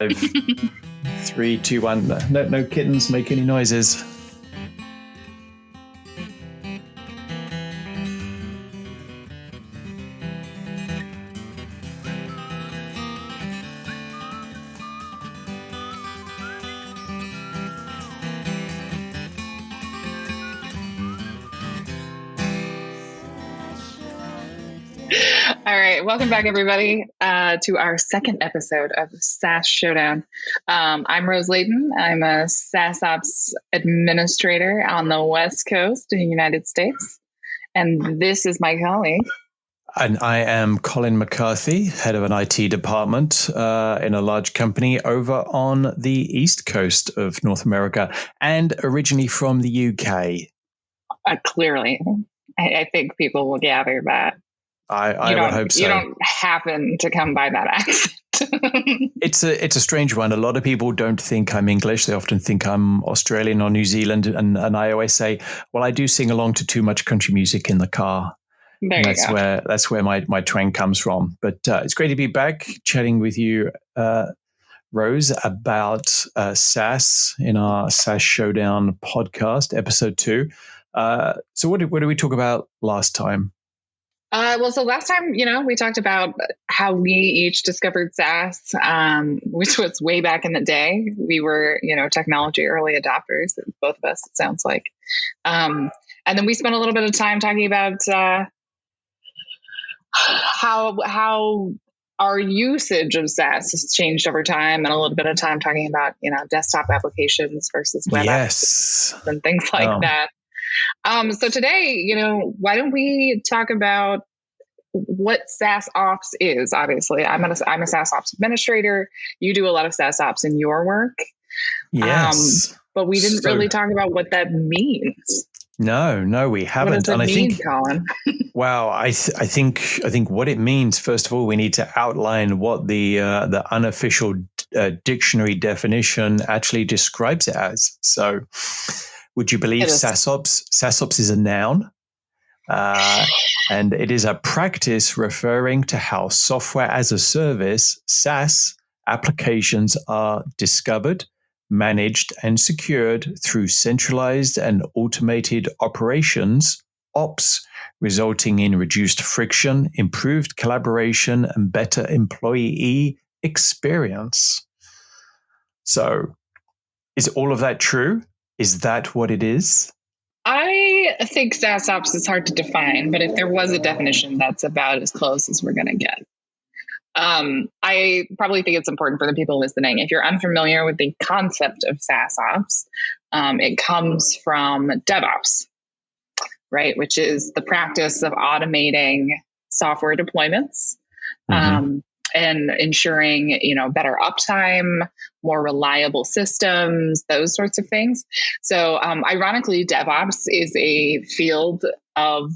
3, 2, 1. No kittens make any noises. All right, welcome back, everybody, to our second episode of SaaS Showdown. I'm Rose Layton. I'm a SaaSOps administrator on the West Coast in the United States. And this is my colleague. And I am Colin McCarthy, head of an IT department in a large company over on the East Coast of North America and originally from the UK. Clearly, I think people will gather that. I would hope so. You don't happen to come by that accent. It's a strange one. A lot of people don't think I'm English. They often think I'm Australian or New Zealand. And I always say, well, I do sing along to too much country music in the car. That's where my twang comes from. But it's great to be back chatting with you, Rose, about SaaS in our SaaS Showdown podcast, episode 2. So what did we talk about last time? So last time, we talked about how we each discovered SaaS, which was way back in the day. We were, technology early adopters, both of us, it sounds like. And then we spent a little bit of time talking about how our usage of SaaS has changed over time, and a little bit of time talking about, desktop applications versus web apps and things like that. So today, why don't we talk about what SaaSOps is? Obviously, I'm a SaaSOps administrator. You do a lot of SaaSOps in your work. Yes. But we didn't really talk about what that means. No, we haven't. What does it mean, Colin? Wow, I think what it means. First of all, we need to outline what the unofficial dictionary definition actually describes it as. So, would you believe SaaSOps? SaaSOps is a noun, and it is a practice referring to how software as a service (SaaS) applications are discovered, managed, and secured through centralized and automated operations (ops), resulting in reduced friction, improved collaboration, and better employee experience. So, is all of that true? Is that what it is? I think SaaSOps is hard to define, but if there was a definition, that's about as close as we're going to get. I probably think it's important for the people listening. If you're unfamiliar with the concept of SaaSOps, it comes from DevOps, right? Which is the practice of automating software deployments, and ensuring, better uptime, more reliable systems, those sorts of things. So, ironically, DevOps is a field of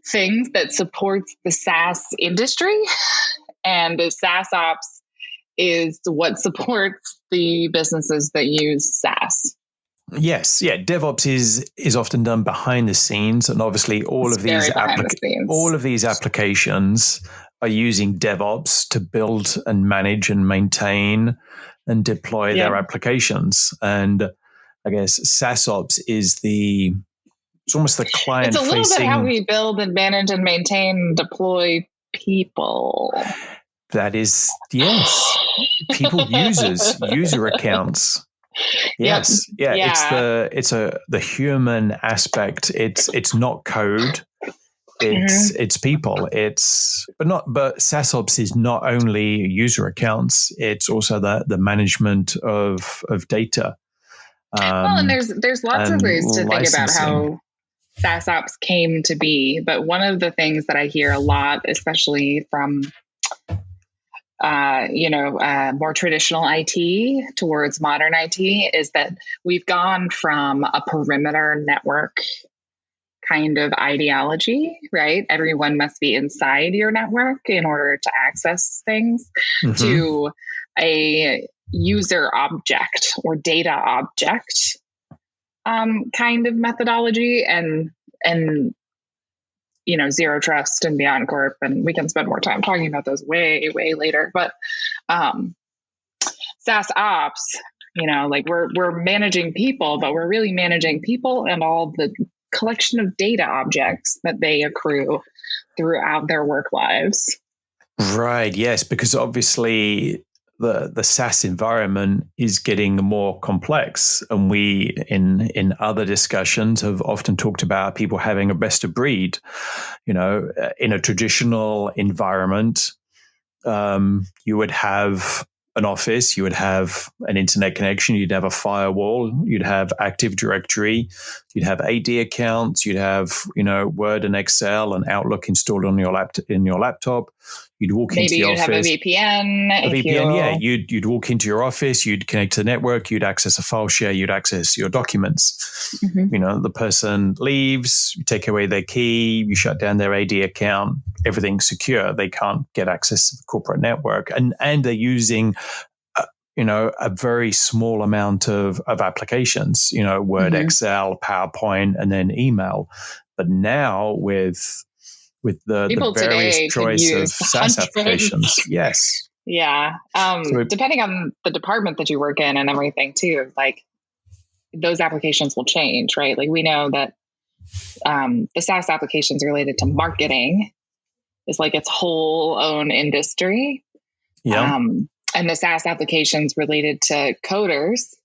things that supports the SaaS industry, and the SaaSOps is what supports the businesses that use SaaS. Yes, yeah. DevOps is often done behind the scenes, and obviously all of these applications are using DevOps to build and manage and maintain and deploy their applications. And I guess SaaSOps is it's almost the client facing. It's a little bit how we build and manage and maintain and deploy people. That is, yes. People user accounts. Yes. Yep. Yeah. It's the human aspect. It's not code. It's people. But SaaSOps is not only user accounts. It's also the management of data. And there's lots of ways to think about how SaaSOps came to be. But one of the things that I hear a lot, especially from more traditional IT towards modern IT, is that we've gone from a perimeter network kind of ideology, right? Everyone must be inside your network in order to access things, to a user object or data object kind of methodology, and zero trust and Beyond Corp. And we can spend more time talking about those way later. But SaaS ops, like we're managing people, but we're really managing people and all the collection of data objects that they accrue throughout their work lives. Right. Yes, because obviously the SaaS environment is getting more complex, and we in other discussions have often talked about people having a best of breed. In a traditional environment, you would have an office, you would have an internet connection, you'd have a firewall, you'd have Active Directory, you'd have AD accounts, you'd have Word and Excel and Outlook installed on your laptop. You'd walk into the office. Maybe you'd have a VPN. A VPN, yeah. You'd walk into your office, you'd connect to the network, you'd access a file share, you'd access your documents. Mm-hmm. The person leaves, you take away their key, you shut down their AD account, everything's secure. They can't get access to the corporate network. And they're using a very small amount of applications, Word, mm-hmm. Excel, PowerPoint, and then email. But now with the various choice of SaaS applications. Yes. Yeah. Depending on the department that you work in and everything too, like those applications will change, right? Like we know that the SaaS applications related to marketing is like its whole own industry. Yeah. And the SaaS applications related to coders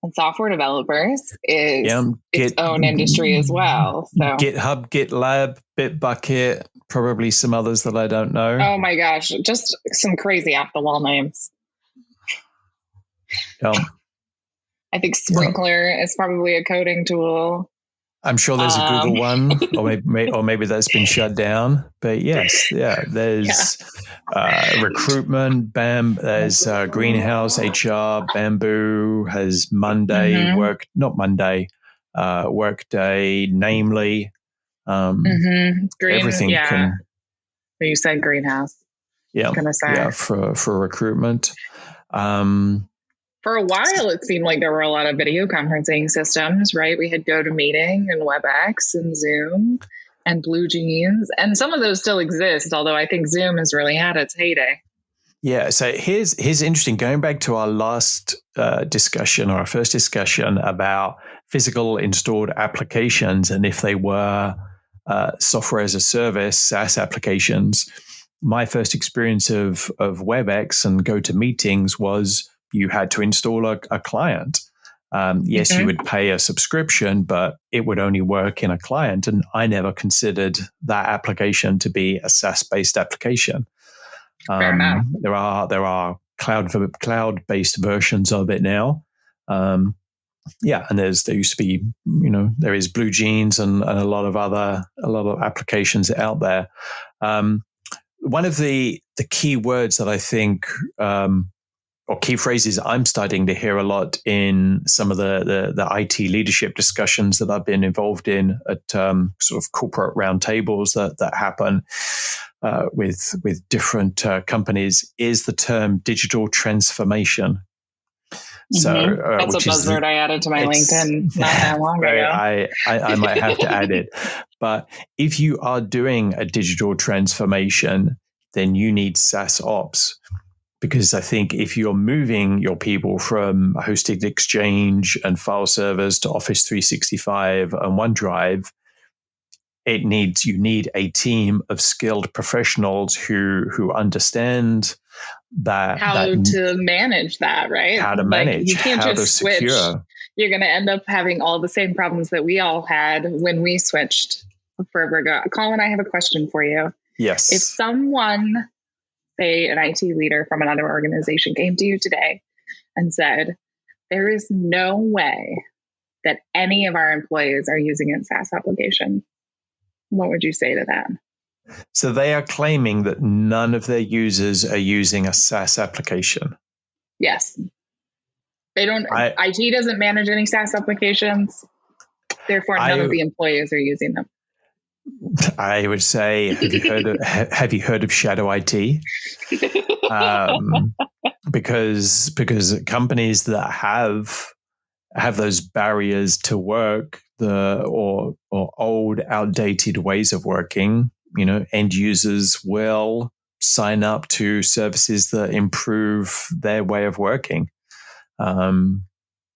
and software developers is its own industry as well. So GitHub, GitLab, Bitbucket, probably some others that I don't know. Oh my gosh, just some crazy off the wall names. I think Sprinkler is probably a coding tool. I'm sure there's a Google one, or maybe that's been shut down. But yes, there's recruitment, there's Greenhouse, HR, Bamboo, has Monday, mm-hmm. Workday, Namely. Everything can. You said Greenhouse. Yeah, for recruitment. For a while, it seemed like there were a lot of video conferencing systems, right? We had GoToMeeting and WebEx and Zoom and BlueJeans, and some of those still exist, although I think Zoom has really had its heyday. Yeah, so here's interesting. Going back to our last discussion, or our first discussion about physical installed applications and if they were software as a service, SaaS applications, my first experience of WebEx and GoToMeetings was you had to install a client. Yes, mm-hmm. You would pay a subscription, but it would only work in a client. And I never considered that application to be a SaaS-based application. Fair enough. There are cloud-based versions of it now. And there used to be, there is BlueJeans and a lot of applications out there. One of the key words that I think, or key phrases I'm starting to hear a lot in some of the IT leadership discussions that I've been involved in at sort of corporate roundtables that happen with different companies is the term digital transformation. So that's a buzzword I added to my LinkedIn not that long ago. I might have to add it. But if you are doing a digital transformation, then you need SaaSOps. Because I think if you're moving your people from hosted Exchange and file servers to Office 365 and OneDrive, you need a team of skilled professionals who understand how to manage that, right? How to manage, you can't just switch. Secure. You're going to end up having all the same problems that we all had when we switched forever ago. Colin, I have a question for you. Yes. If someone, say an IT leader from another organization, came to you today and said, there is no way that any of our employees are using a SaaS application, what would you say to that? So they are claiming that none of their users are using a SaaS application. Yes. They don't. IT doesn't manage any SaaS applications. Therefore, none of the employees are using them. I would say, have you heard of shadow IT? Because companies that have those barriers to work, or old, outdated ways of working, end users will sign up to services that improve their way of working. And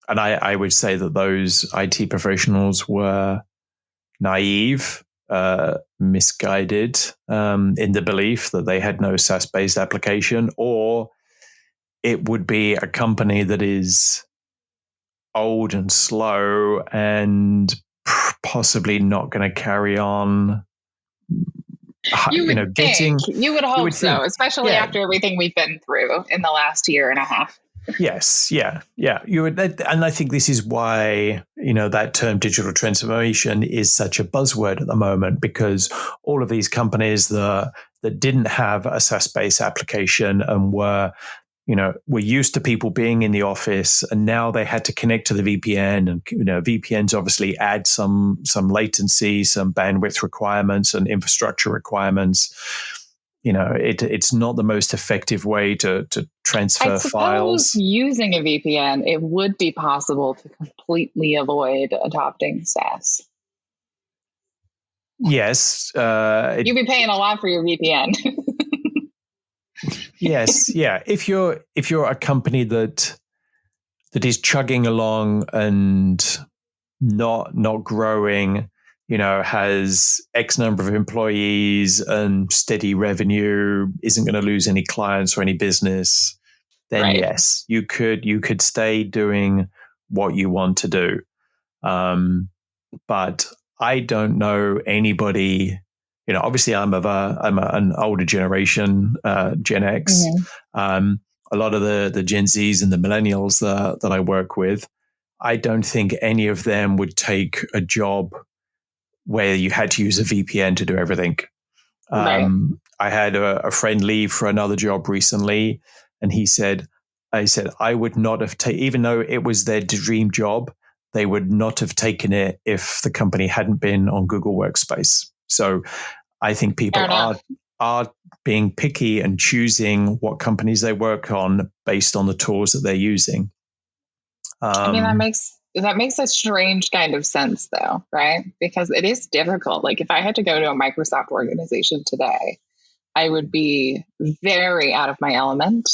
I would say that those IT professionals were naive, misguided in the belief that they had no SaaS-based application, or it would be a company that is old and slow and possibly not going to carry on. You would think, you would hope so, especially after everything we've been through in the last year and a half. Yes, yeah. You would, and I think this is why that term digital transformation is such a buzzword at the moment, because all of these companies that didn't have a SaaS-based application and were used to people being in the office, and now they had to connect to the VPN, and VPNs obviously add some latency, some bandwidth requirements, and infrastructure requirements. It's not the most effective way to transfer files. Using a VPN, it would be possible to completely avoid adopting SaaS. Yes, you'd be paying a lot for your VPN. Yes, yeah. If you're a company that is chugging along and not growing, has X number of employees and steady revenue, isn't going to lose any clients or any business, then right. Yes, you could stay doing what you want to do. But I don't know anybody. Obviously, I'm an older generation, Gen X. Mm-hmm. A lot of the Gen Zs and the millennials that I work with, I don't think any of them would take a job where you had to use a VPN to do everything. Right. I had a friend leave for another job recently, and I said, I would not have taken, even though it was their dream job, they would not have taken it if the company hadn't been on Google Workspace. So I think people are being picky and choosing what companies they work on based on the tools that they're using. I mean, that makes a strange kind of sense, though, right? Because it is difficult. Like if I had to go to a Microsoft organization today, I would be very out of my element.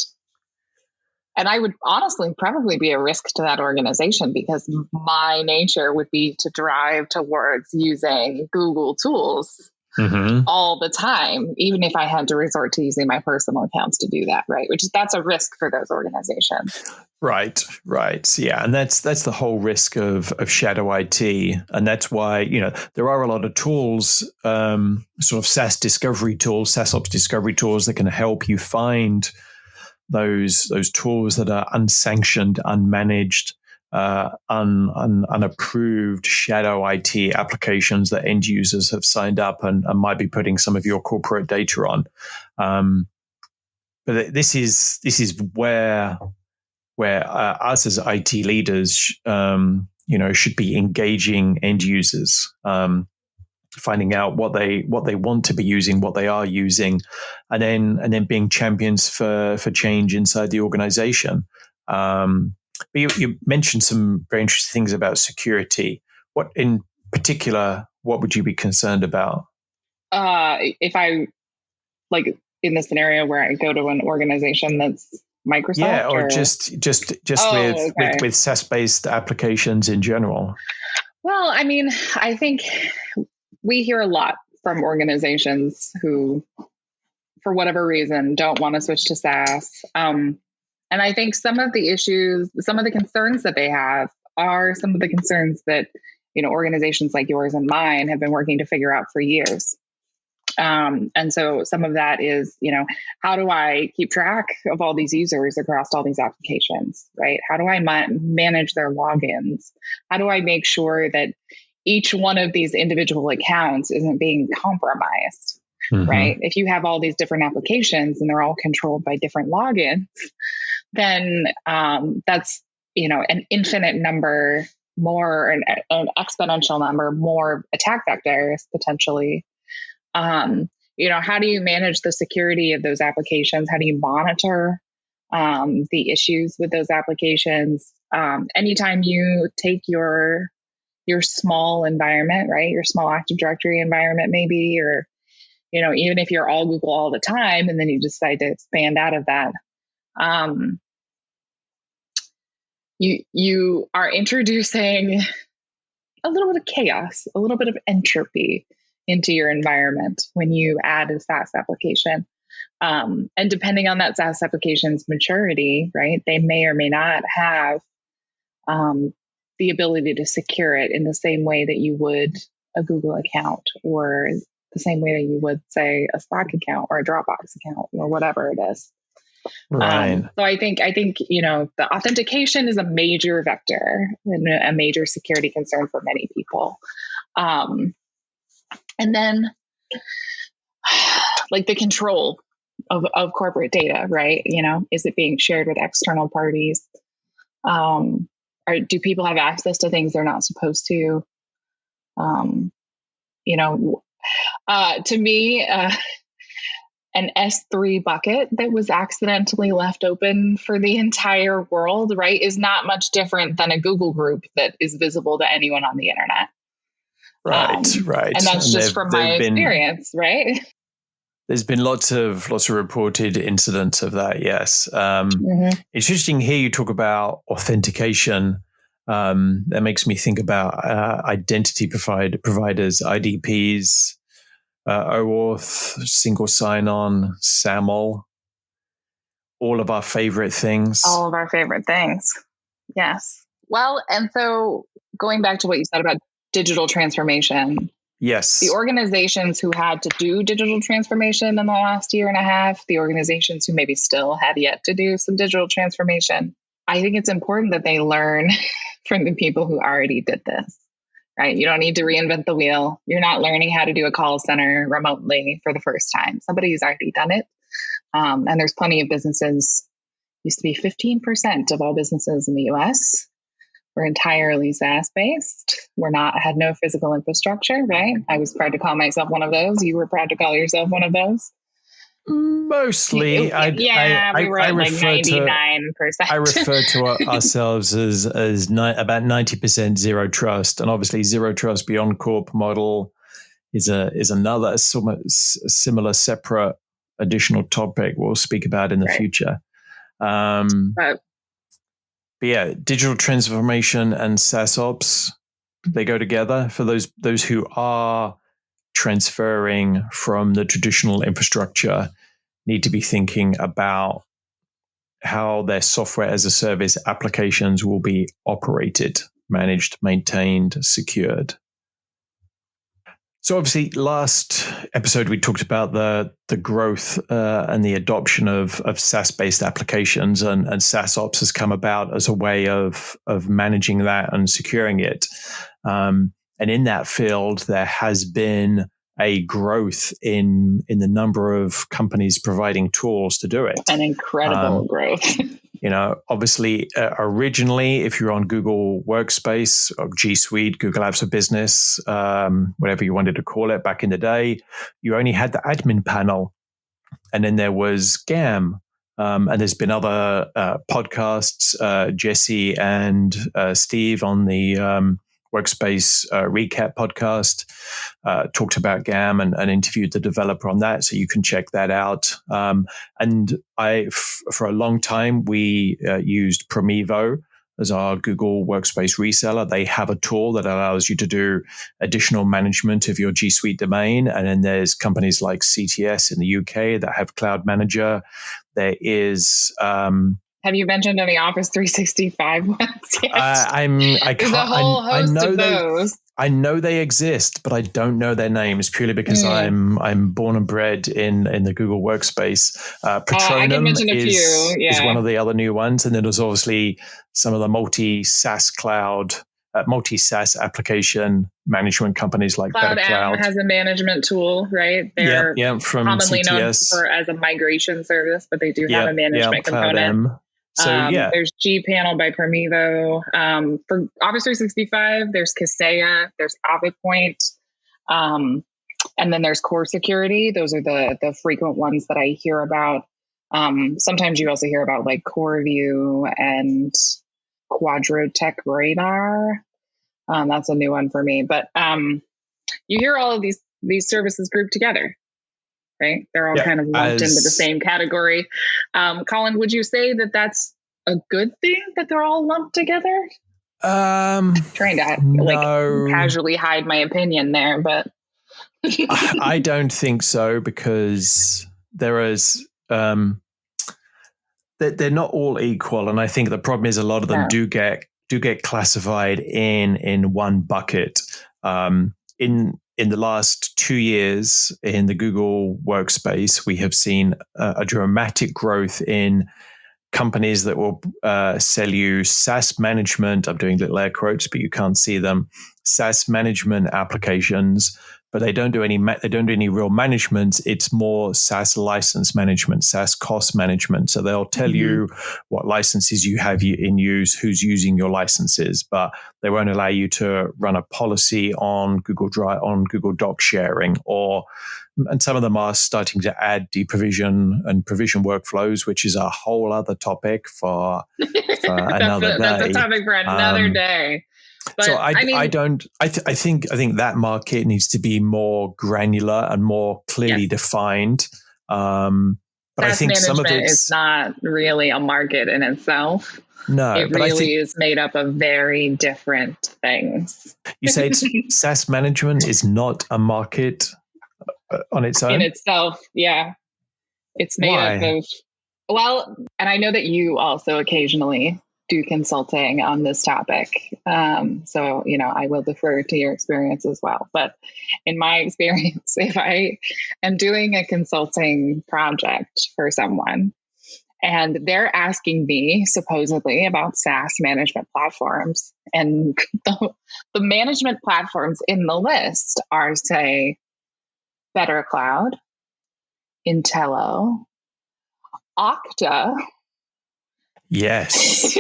And I would honestly probably be a risk to that organization, because my nature would be to drive towards using Google tools all the time, even if I had to resort to using my personal accounts to do that, right? That's a risk for those organizations. Right. Yeah. And that's the whole risk of shadow IT. And that's why, there are a lot of tools, sort of SaaS discovery tools, SaaSOps discovery tools that can help you find those tools that are unsanctioned, unmanaged, unapproved shadow IT applications that end users have signed up and might be putting some of your corporate data on. But this is where us as IT leaders, should be engaging end users. Finding out what they want to be using, what they are using, and then being champions for change inside the organization. But you mentioned some very interesting things about security. What in particular, what would you be concerned about? If I, like in the scenario where I go to an organization that's Microsoft? Yeah, or just with SaaS-based applications in general. Well, I mean, I think we hear a lot from organizations who, for whatever reason, don't want to switch to SaaS. And I think some of the concerns that they have are some of the concerns that, organizations like yours and mine have been working to figure out for years. And so some of that is, how do I keep track of all these users across all these applications, right? How do I manage their logins? How do I make sure that each one of these individual accounts isn't being compromised, right? If you have all these different applications and they're all controlled by different logins, then that's, an infinite number more, an exponential number more attack vectors potentially. How do you manage the security of those applications? How do you monitor the issues with those applications? Anytime you take your small environment, right? Your small Active Directory environment, maybe, or, even if you're all Google all the time, and then you decide to expand out of that, you are introducing a little bit of chaos, a little bit of entropy into your environment when you add a SaaS application. And depending on that SaaS application's maturity, right, they may or may not have the ability to secure it in the same way that you would a Google account, or the same way that you would, say, a Slack account or a Dropbox account or whatever it is. Right. So I think the authentication is a major vector and a major security concern for many people. And then like the control of corporate data, right? Is it being shared with external parties? Or do people have access to things they're not supposed to? To me, an S3 bucket that was accidentally left open for the entire world, right, is not much different than a Google group that is visible to anyone on the internet. Right. And that's just from my experience, right? There's been lots of reported incidents of that. Yes. It's interesting here you talk about authentication. That makes me think about identity providers, IDPs, OAuth, single sign-on, SAML, all of our favorite things. All of our favorite things. Yes. Well, and so going back to what you said about digital transformation. Yes. The organizations who had to do digital transformation in the last year and a half, the organizations who maybe still have yet to do some digital transformation, I think it's important that they learn from the people who already did this, right? You don't need to reinvent the wheel. You're not learning how to do a call center remotely for the first time. Somebody's already done it. And there's plenty of businesses, used to be 15% of all businesses in the US were entirely SaaS based. Had no physical infrastructure, right? I was proud to call myself one of those. You were proud to call yourself one of those. Mostly, we were at like 99%. I refer to ourselves as about 90% zero trust, and obviously zero trust beyond corp model is another similar separate additional topic we'll speak about in the future. But yeah, digital transformation and SaaSOps, they go together. For those who are transferring from the traditional infrastructure, need to be thinking about how their software as a service applications will be operated, managed, maintained, secured. So obviously, last episode, we talked about the growth and the adoption of SaaS-based applications, and SaaSOps has come about as a way of managing that and securing it. And in that field, there has been a growth in the number of companies providing tools to do it. An incredible growth. Obviously, originally, if you're on Google Workspace or G Suite, Google Apps for Business, whatever you wanted to call it back in the day, you only had the admin panel. And then there was GAM. And there's been other podcasts, Jesse and Steve on the Workspace Recap podcast talked about GAM and interviewed the developer on that, so you can check that out. And for a long time, we used Promevo as our Google Workspace reseller. They have a tool that allows you to do additional management of your G Suite domain. And then there's companies like CTS in the UK that have Cloud Manager. There is... have you mentioned any Office 365 ones yet? There's a whole host of those. I know they exist, but I don't know their names purely because I'm born and bred in the Google Workspace. Patronum I can mention a few. Is one of the other new ones, and then there's obviously some of the multi-SaaS application management companies like Cloud BetterCloud has a management tool, right? They're from commonly CTS. known as a migration service, but they do have a management component. So there's gPanel by Promevo. For Office 365, there's Kaseya, there's AvidPoint, and then there's Core Security. Those are the frequent ones that I hear about. Sometimes you also hear about like CoreView and Quadrotech Radar. That's a new one for me. But you hear all of these services grouped together, right? They're all kind of lumped into the same category. Colin, would you say that that's a good thing that they're all lumped together? Trying to casually hide my opinion there, but I don't think so, because they're not all equal, and I think the problem is a lot of them do get classified in one bucket. In the last 2 years in the Google workspace, we have seen a dramatic growth in companies that will sell you SaaS management. I'm doing little air quotes, but you can't see them. SaaS management applications, but they don't do any real management. It's more SaaS license management, SaaS cost management. So they'll tell you what licenses you have in use, who's using your licenses, but they won't allow you to run a policy on Google Drive, on Google Doc sharing, and some of them are starting to add deprovision and provision workflows, which is a whole other topic for another day. That's a topic for another day. But, so I think that market needs to be more granular and more clearly defined. But I think some of it is not really a market in itself. No, it really is made up of very different things. You say SaaS management is not a market on its own? In itself, yeah. It's made up of, and I know that you also occasionally do consulting on this topic. So, I will defer to your experience as well. But in my experience, if I am doing a consulting project for someone and they're asking me supposedly about SaaS management platforms, and the management platforms in the list are, say, Better Cloud, Intello, Okta. Yes.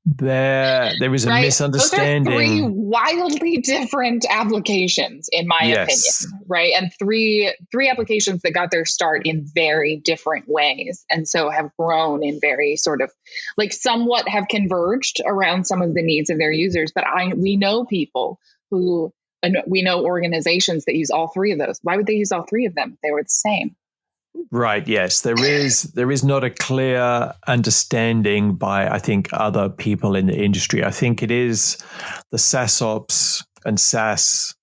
There is a misunderstanding. Those are three wildly different applications, in my opinion, right? And three applications that got their start in very different ways, and so have grown in very sort of somewhat have converged around some of the needs of their users. But we know people and we know organizations that use all three of those. Why would they use all three of them if they were the same? Right. Yes, there is not a clear understanding by, I think, other people in the industry. I think it is the SaaSOps and SaaS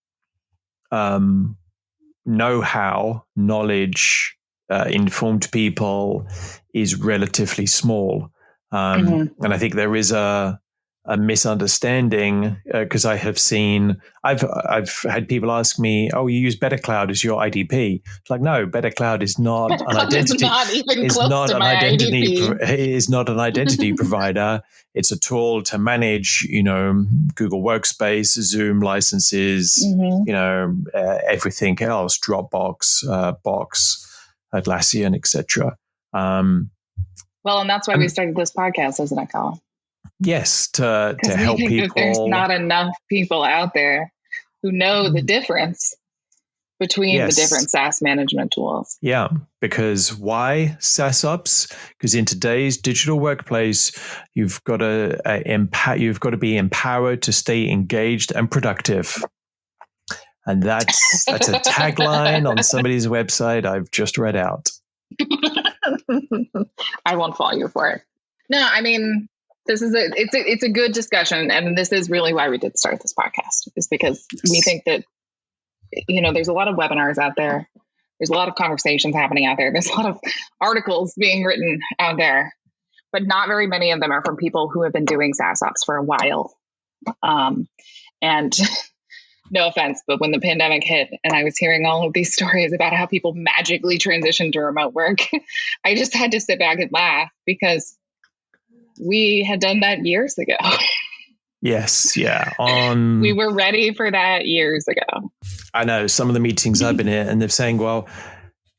know-how, knowledge, informed people is relatively small, and I think there is a misunderstanding because I've had people ask me, "Oh, you use Better Cloud as your IDP?" It's like, no, Better Cloud is not an identity. Is not an identity provider. It's a tool to manage, Google Workspace, Zoom licenses, everything else, Dropbox, Box, Atlassian, etc. And that's why we started this podcast, isn't it, Colin? Yes, to help people. There's not enough people out there who know the difference between the different SaaS management tools. Yeah, because why SaaSOps? Because in today's digital workplace, you've got to be empowered to stay engaged and productive. And that's a tagline on somebody's website I've just read out. I won't fault you for it. No, I mean, it's a good discussion, and this is really why we did start this podcast, is because we think that there's a lot of webinars out there, there's a lot of conversations happening out there, there's a lot of articles being written out there, but not very many of them are from people who have been doing SaaSOps for a while. And no offense, but when the pandemic hit and I was hearing all of these stories about how people magically transitioned to remote work, I just had to sit back and laugh, because we had done that years ago. Yes, yeah. We were ready for that years ago. I know some of the meetings I've been in, and they're saying, well,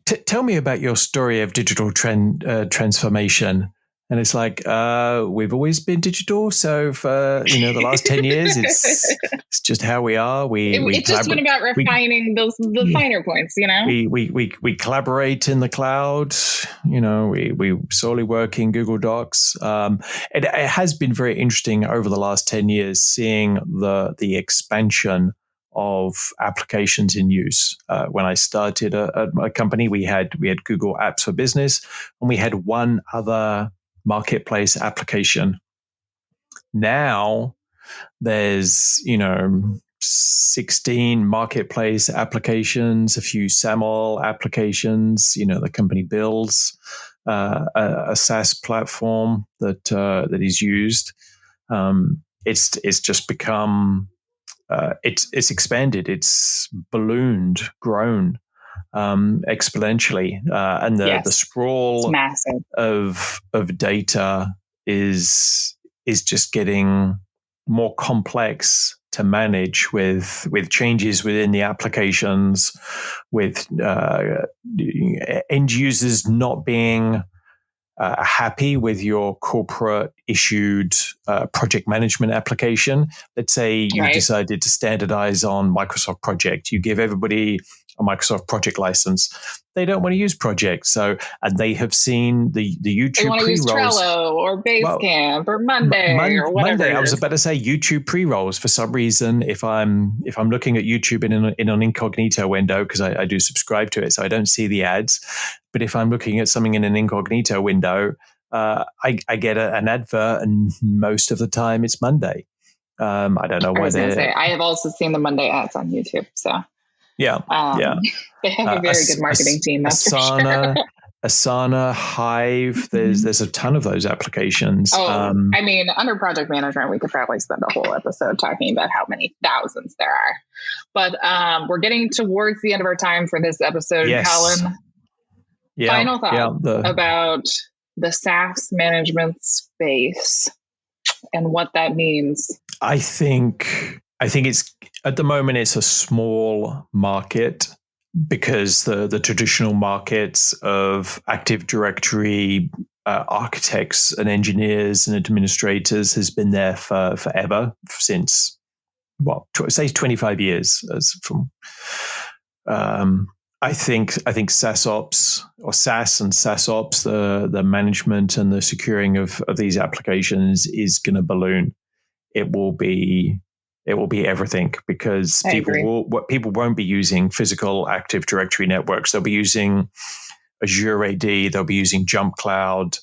tell me about your story of digital transformation. And it's like, we've always been digital. So for, the last 10 years, it's just how we are. It's just been about refining the finer points, We collaborate in the cloud. We solely work in Google Docs. It has been very interesting over the last 10 years, seeing the expansion of applications in use. When I started a company, we had Google Apps for Business, and we had one other marketplace application. Now there's 16 marketplace applications, a few SAML applications. The company builds a SaaS platform that is used. It's just become it's expanded, it's ballooned, grown exponentially, and the sprawl of data is just getting more complex to manage with changes within the applications, with end users not being happy with your corporate issued project management application. Let's say you decided to standardize on Microsoft Project. You give everybody a Microsoft Project license. They don't want to use Project. So, and they have seen the YouTube pre-rolls. They want to use Trello or Basecamp or Monday or whatever. Monday, I was about to say YouTube pre-rolls. For some reason, if I'm looking at YouTube in an incognito window, because I do subscribe to it, so I don't see the ads. But if I'm looking at something in an incognito window, I get an advert, and most of the time it's Monday. I don't know why I have also seen the Monday ads on YouTube. So yeah. They have a very good marketing team. That's Asana, for sure. Asana, Hive. There's a ton of those applications. Under project management, we could probably spend a whole episode talking about how many thousands there are. But we're getting towards the end of our time for this episode, Colin. Final thought about the SaaS management space and what that means. I think it's at the moment it's a small market, because the traditional markets of Active Directory architects and engineers and administrators has been there for forever, since say 25 years. I think SaaSOps or SaaS and SaaSOps, the management and the securing of these applications is going to balloon. It will be everything, because people won't be using physical Active Directory networks. They'll be using Azure AD. They'll be using Jump Cloud.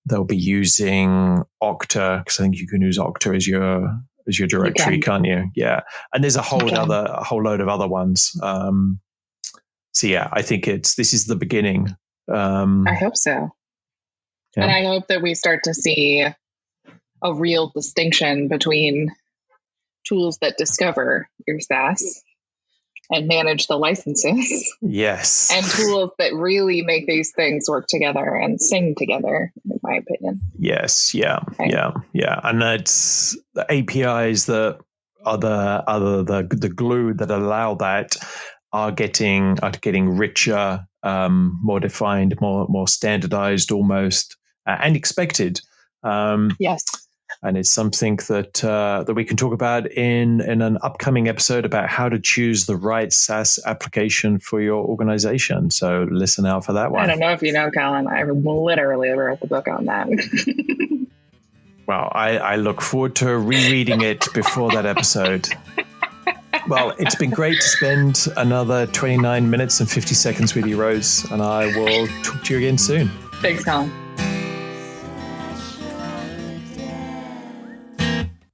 They'll be using Okta, because I think you can use Okta as your directory, can't you? Yeah, and there's a whole load of other ones. So yeah, I think this is the beginning. I hope so, and I hope that we start to see a real distinction between tools that discover your SaaS and manage the licenses. Yes. And tools that really make these things work together and sing together, in my opinion. Yes. Yeah. Okay. Yeah. And that's the APIs that are the glue that allow that are getting richer, more defined, more standardized almost, and expected. Yes. And it's something that we can talk about in an upcoming episode about how to choose the right SaaS application for your organization. So listen out for that one. I don't know if you know, Colin, I literally wrote the book on that. Well, I look forward to rereading it before that episode. Well, it's been great to spend another 29 minutes and 50 seconds with you, Rose, and I will talk to you again soon. Thanks, Colin.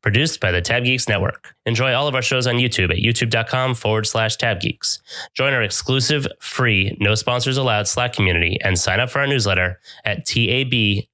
Produced by the Tab Geeks Network. Enjoy all of our shows on YouTube at youtube.com/tabgeeks. Join our exclusive, free, no sponsors allowed Slack community and sign up for our newsletter at tabgeeks.com.